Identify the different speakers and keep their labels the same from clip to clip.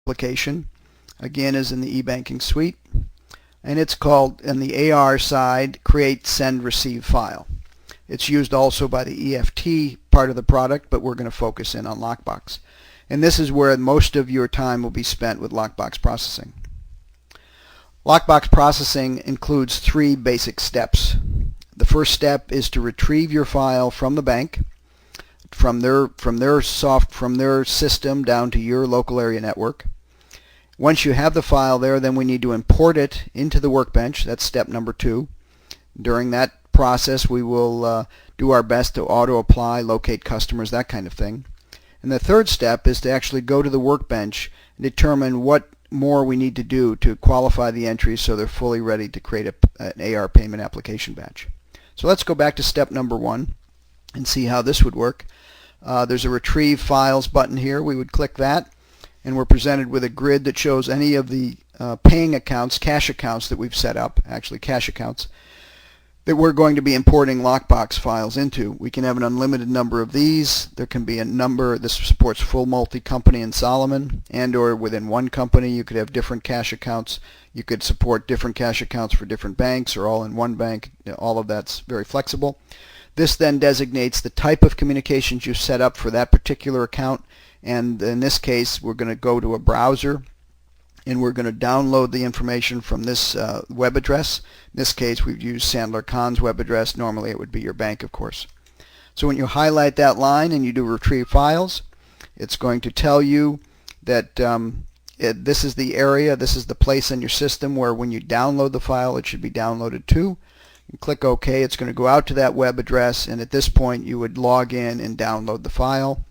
Speaker 1: application, again, is in the eBanking suite, and it's called, on the AR side, Create Send Receive File. It's used also by the EFT part of the product, but we're going to focus in on Lockbox. And this is where most of your time will be spent with Lockbox Processing. Lockbox Processing includes 3 basic steps. The first step is to retrieve your file from the bank, from their system down to your local area network. Once you have the file there, then we need to import it into the workbench. That's step number 2. During that process, we will do our best to auto-apply, locate customers, that kind of thing. And the third step is to actually go to the workbench and determine what more we need to do to qualify the entries so they're fully ready to create an AR payment application batch. So let's go back to step number 1 and see how this would work. There's a Retrieve Files button here. We would click that, and we're presented with a grid that shows any of the paying accounts, cash accounts that we've set up, actually cash accounts, that we're going to be importing Lockbox files into. We can have an unlimited number of these. There can be a number. This supports full multi-company in Solomon, and or within one company you could have different cash accounts. You could support different cash accounts for different banks or all in one bank. All of that's very flexible. This then designates the type of communications you set up for that particular account, and in this case we're going to go to a browser and we're going to download the information from this web address. In this case we've used Sandler Kahn's web address. Normally it would be your bank, of course. So when you highlight that line and you do Retrieve Files, it's going to tell you that this is the area, this is the place in your system where when you download the file it should be downloaded to. You click OK. It's going to go out to that web address, and at this point you would log in and download the file.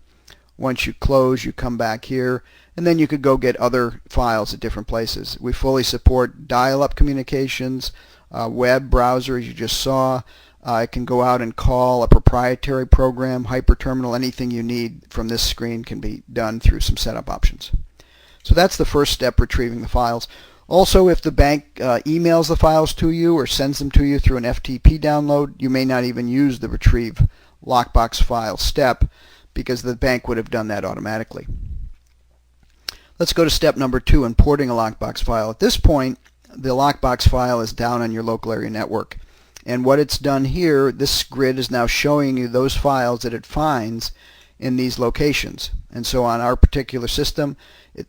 Speaker 1: Once you close, you come back here, and then you could go get other files at different places. We fully support dial-up communications, web browser, as you just saw. I can go out and call a proprietary program, hyperterminal, anything you need from this screen can be done through some setup options. So that's the first step, retrieving the files. Also, if the bank emails the files to you or sends them to you through an FTP download, you may not even use the Retrieve Lockbox File step because the bank would have done that automatically. Let's go to step number 2, importing a Lockbox file. At this point, the Lockbox file is down on your local area network. And what it's done here, this grid is now showing you those files that it finds in these locations. And so on our particular system,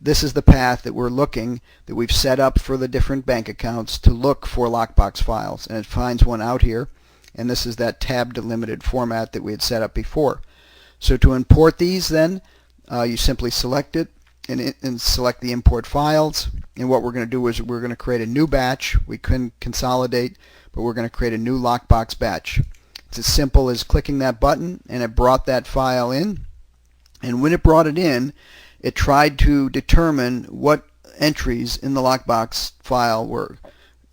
Speaker 1: this is the path that we're looking, that we've set up for the different bank accounts to look for Lockbox files. And it finds one out here, and this is that tab delimited format that we had set up before. So to import these then, you simply select it and select the import files. And what we're going to do is we're going to create a new batch. We can consolidate, but we're going to create a new Lockbox batch. It's as simple as clicking that button, and it brought that file in. And when it brought it in, it tried to determine what entries in the Lockbox file were,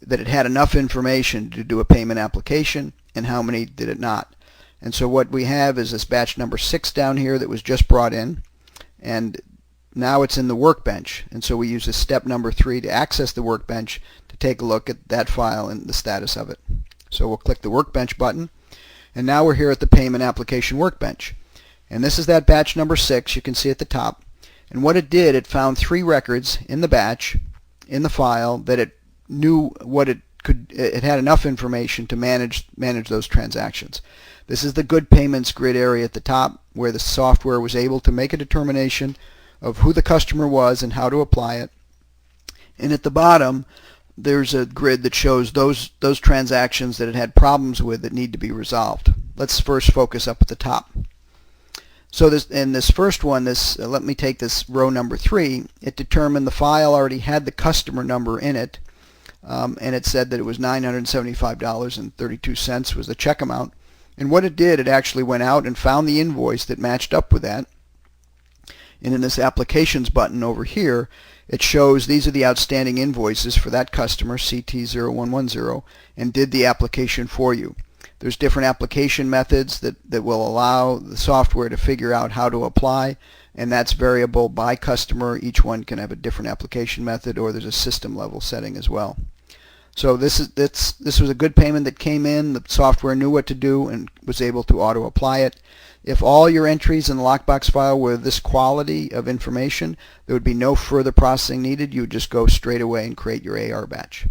Speaker 1: that it had enough information to do a payment application, and how many did it not. And so what we have is this batch number 6 down here that was just brought in, and now it's in the workbench. And so we use this step number 3 to access the workbench to take a look at that file and the status of it. So we'll click the workbench button, and now we're here at the payment application workbench. And this is that batch number 6 you can see at the top. And what it did, it found 3 records in the batch, in the file, that it knew what it had enough information to manage those transactions. This is the good payments grid area at the top, where the software was able to make a determination of who the customer was and how to apply it. And at the bottom, there's a grid that shows those transactions that it had problems with that need to be resolved. Let's first focus up at the top. So this first one, let me take this row number 3. It determined the file already had the customer number in it, and it said that it was $975.32 was the check amount. And what it did, it actually went out and found the invoice that matched up with that. And in this applications button over here, it shows these are the outstanding invoices for that customer, CT0110, and did the application for you. There's different application methods that will allow the software to figure out how to apply, and that's variable by customer. Each one can have a different application method, or there's a system level setting as well. So this was a good payment that came in. The software knew what to do and was able to auto apply it. If all your entries in the lockbox file were this quality of information, there would be no further processing needed. You would just go straight away and create your AR batch.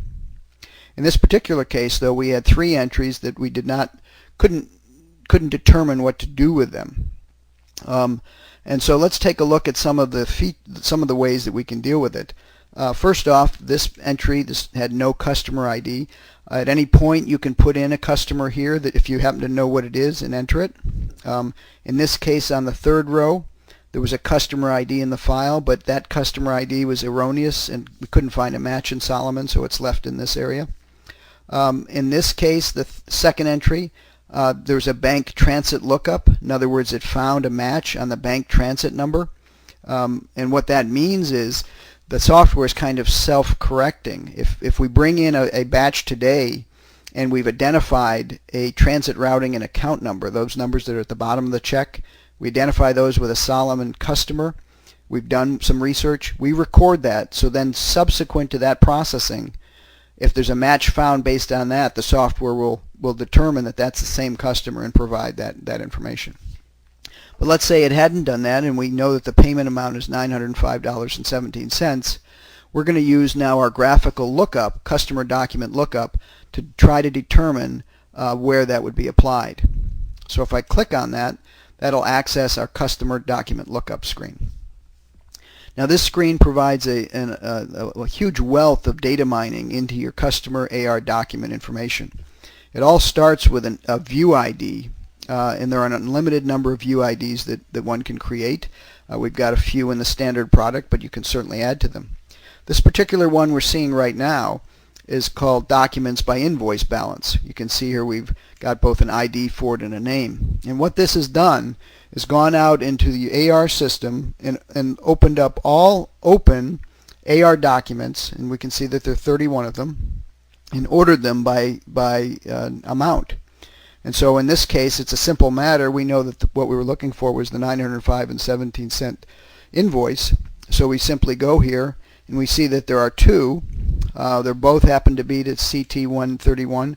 Speaker 1: In this particular case, though, we had 3 entries that we couldn't determine what to do with them. And so let's take a look at some of the ways that we can deal with it. First off, this entry had no customer ID. At any point you can put in a customer here that if you happen to know what it is and enter it. In this case, on the 3rd row, there was a customer ID in the file, but that customer ID was erroneous and we couldn't find a match in Solomon, so it's left in this area. In this case, the second entry, there's a bank transit lookup. In other words, it found a match on the bank transit number. And what that means is the software is kind of self-correcting. If we bring in a batch today and we've identified a transit routing and account number, those numbers that are at the bottom of the check, we identify those with a Solomon customer. We've done some research. We record that. So then subsequent to that processing, if there's a match found based on that, the software will determine that that's the same customer and provide that information. But let's say it hadn't done that and we know that the payment amount is $905.17. We're going to use now our graphical lookup, customer document lookup, to try to determine where that would be applied. So if I click on that, that'll access our customer document lookup screen. Now this screen provides a huge wealth of data mining into your customer AR document information. It all starts with a view ID, and there are an unlimited number of view IDs that one can create. We've got a few in the standard product, but you can certainly add to them. This particular one we're seeing right now is called Documents by Invoice Balance. You can see here we've got both an ID for it and a name. And what this has done is gone out into the AR system and opened up all open AR documents, and we can see that there are 31 of them, and ordered them by amount. And so in this case, it's a simple matter. We know that what we were looking for was the $905.17 invoice. So we simply go here and we see that there are 2. They both happen to be to CT131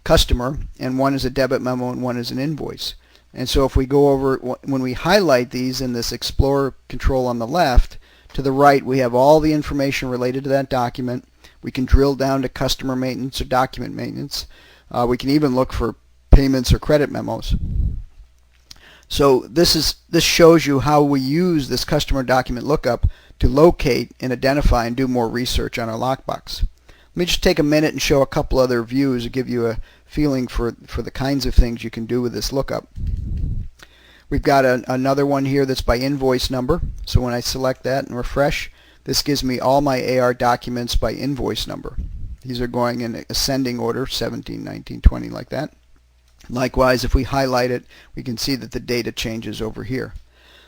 Speaker 1: customer, and one is a debit memo and one is an invoice. And so if we go over, when we highlight these in this Explorer control on the left, to the right we have all the information related to that document. We can drill down to customer maintenance or document maintenance. We can even look for payments or credit memos. So this shows you how we use this customer document lookup to locate and identify and do more research on our lockbox. Let me just take a minute and show a couple other views to give you a feeling for the kinds of things you can do with this lookup. We've got another one here that's by invoice number. So when I select that and refresh, this gives me all my AR documents by invoice number. These are going in ascending order, 17, 19, 20, like that. Likewise, if we highlight it, we can see that the data changes over here.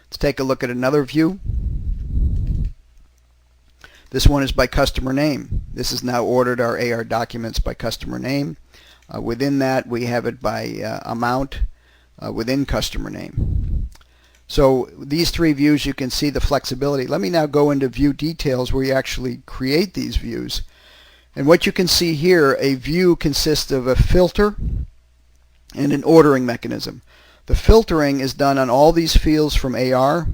Speaker 1: Let's take a look at another view. This one is by customer name. This has now ordered our AR documents by customer name. Within that, we have it by amount within customer name. So these 3 views, you can see the flexibility. Let me now go into view details where you actually create these views. And what you can see here, a view consists of a filter and an ordering mechanism. The filtering is done on all these fields from AR,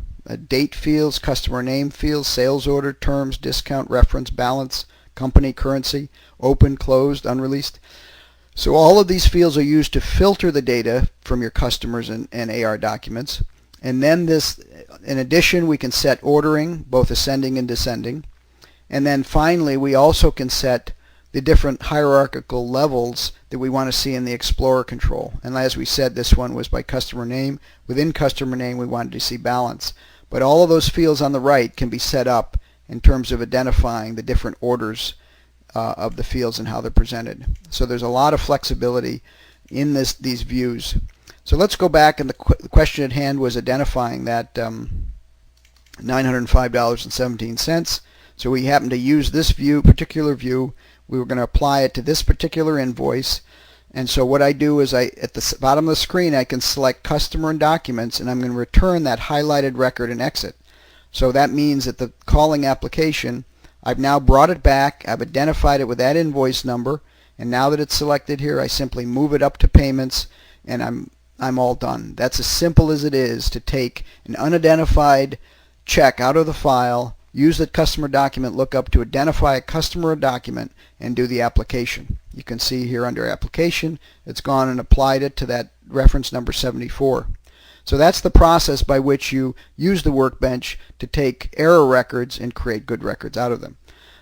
Speaker 1: date fields, customer name fields, sales order, terms, discount, reference, balance, company, currency, open, closed, unreleased. So all of these fields are used to filter the data from your customers and AR documents. And then in addition, we can set ordering, both ascending and descending. And then finally, we also can set the different hierarchical levels that we want to see in the Explorer control. And as we said, this one was by customer name. Within customer name, we wanted to see balance. But all of those fields on the right can be set up in terms of identifying the different orders of the fields and how they're presented. So there's a lot of flexibility in these views. So let's go back, and the question at hand was identifying that $905.17. So we happen to use this particular view. We were going to apply it to this particular invoice. And so what I do is at the bottom of the screen, I can select customer and documents, and I'm going to return that highlighted record and exit. So that means that the calling application, I've now brought it back. I've identified it with that invoice number, and now that it's selected here, I simply move it up to payments, and I'm all done. That's as simple as it is to take an unidentified check out of the file, use the customer document lookup to identify a customer or document, and do the application. You can see here under application, it's gone and applied it to that reference number 74. So that's the process by which you use the workbench to take error records and create good records out of them.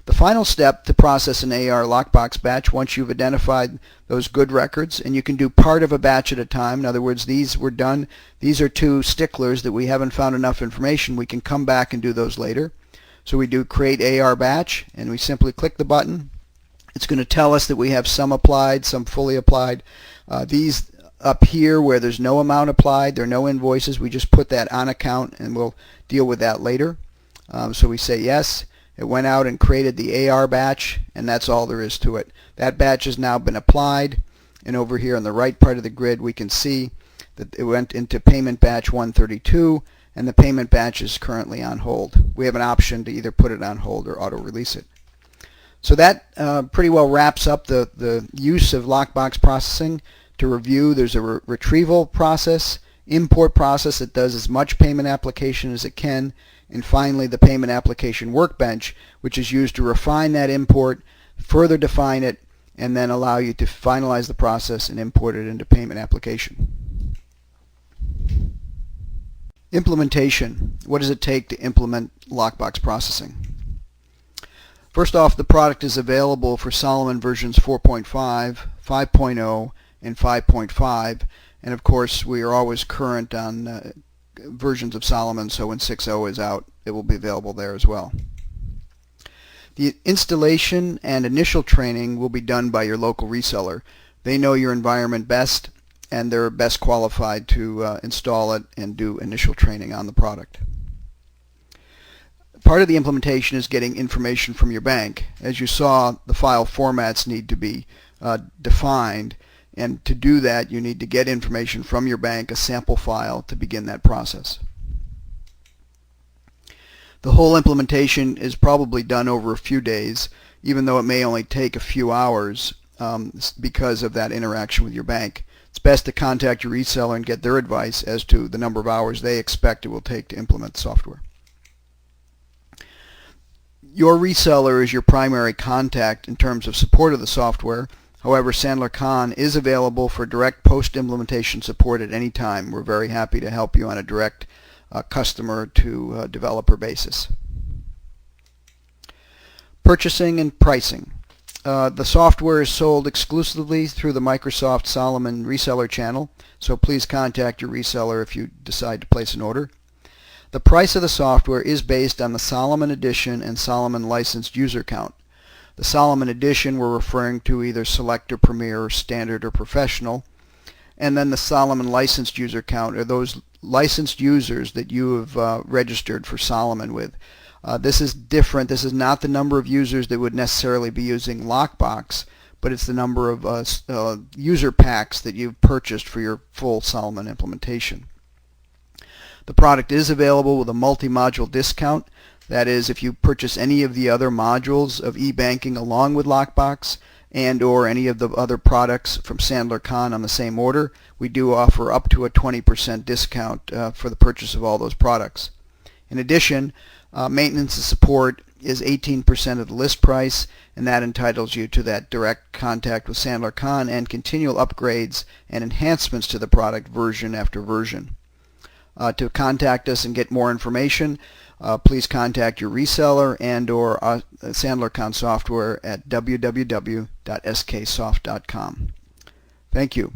Speaker 1: The final step to process an AR lockbox batch, once you've identified those good records, and you can do part of a batch at a time. In other words, these were done. These are two sticklers that we haven't found enough information. We can come back and do those later. So we do create AR batch, and we simply click the button. It's going to tell us that we have some applied, some fully applied. These up here where there's no amount applied, there are no invoices, we just put that on account, and we'll deal with that later. So we say yes. It went out and created the AR batch, and that's all there is to it. That batch has now been applied, and over here on the right part of the grid we can see that it went into payment batch 132, and the payment batch is currently on hold. We have an option to either put it on hold or auto-release it. So that pretty well wraps up the use of lockbox processing. To review, there's a retrieval process, import process that does as much payment application as it can, and finally the payment application workbench, which is used to refine that import, further define it, and then allow you to finalize the process and import it into payment application. Implementation. What does it take to implement lockbox processing? First off, the product is available for Solomon versions 4.5, 5.0, and 5.5, and of course we are always current on versions of Solomon, so when 6.0 is out it will be available there as well. The installation and initial training will be done by your local reseller. They know your environment best, and they're best qualified to install it and do initial training on the product. Part of the implementation is getting information from your bank. As you saw, the file formats need to be defined, and to do that you need to get information from your bank, a sample file, to begin that process. The whole implementation is probably done over a few days, even though it may only take a few hours because of that interaction with your bank. It's best to contact your reseller and get their advice as to the number of hours they expect it will take to implement the software. Your reseller is your primary contact in terms of support of the software. However, Sandler Kahn is available for direct post-implementation support at any time. We're very happy to help you on a direct customer to developer basis. Purchasing and pricing. The software is sold exclusively through the Microsoft Solomon reseller channel, so please contact your reseller if you decide to place an order. The price of the software is based on the Solomon Edition and Solomon licensed user count. The Solomon Edition we're referring to either Select or Premier or Standard or Professional, and then the Solomon licensed user count are those licensed users that you have registered for Solomon with. This is different. This is not the number of users that would necessarily be using Lockbox, but it's the number of user packs that you've purchased for your full Solomon implementation. The product is available with a multi-module discount. That is, if you purchase any of the other modules of eBanking along with Lockbox and or any of the other products from Sandler Kahn on the same order, we do offer up to a 20% discount for the purchase of all those products. In addition, maintenance and support is 18% of the list price, and that entitles you to that direct contact with Sandler Kahn and continual upgrades and enhancements to the product version after version. To contact us and get more information, please contact your reseller and or Sandler Kahn software at www.sksoft.com. Thank you.